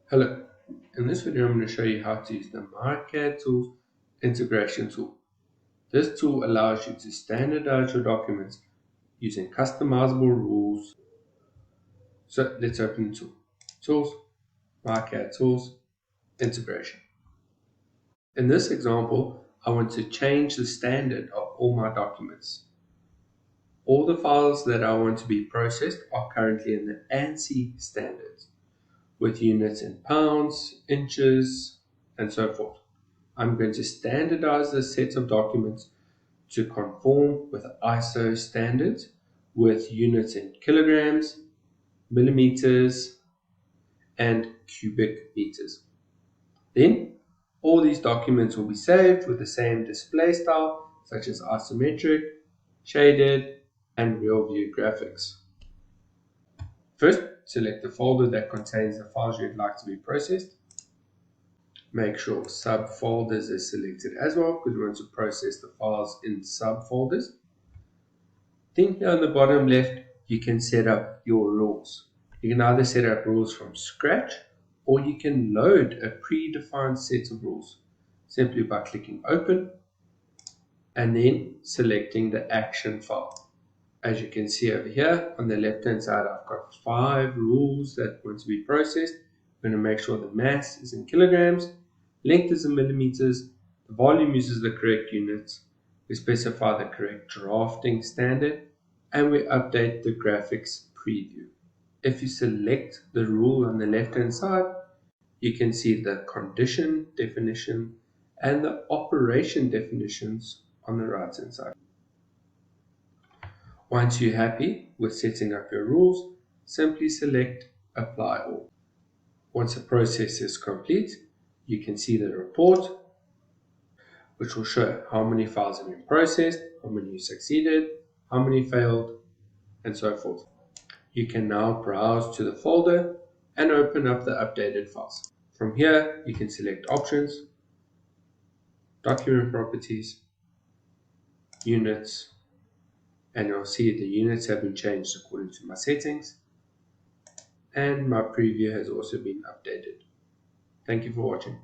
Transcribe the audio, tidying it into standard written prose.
Hello, in this video I'm going to show you how to use the MyCADtools Integration tool. This tool allows you to standardize your documents using customizable rules. So let's open the tool. Tools, MyCADtools Integration. In this example, I want to change the standard of all my documents. All the files that I want to be processed are currently in the ANSI standards, with units in pounds, inches, and so forth. I'm going to standardize this set of documents to conform with ISO standards with units in kilograms, millimeters, and cubic meters. Then, all these documents will be saved with the same display style, such as isometric, shaded, and real view graphics. First, select the folder that contains the files you'd like to be processed. Make sure subfolders is selected as well, because we want to process the files in subfolders. Then here on the bottom left, you can set up your rules. You can either set up rules from scratch, or you can load a predefined set of rules simply by clicking open and then selecting the action file. As you can see over here on the left hand side, I've got 5 rules that want to be processed. I'm going to make sure the mass is in kilograms, length is in millimeters, the volume uses the correct units, we specify the correct drafting standard, and we update the graphics preview. If you select the rule on the left hand side, you can see the condition definition and the operation definitions on the right hand side. Once you're happy with setting up your rules, simply select Apply All. Once the process is complete, you can see the report, which will show how many files have been processed, how many succeeded, how many failed, and so forth. You can now browse to the folder and open up the updated files. From here, you can select Options, Document Properties, Units, and you'll see the units have been changed according to my settings, and my preview has also been updated. Thank you for watching.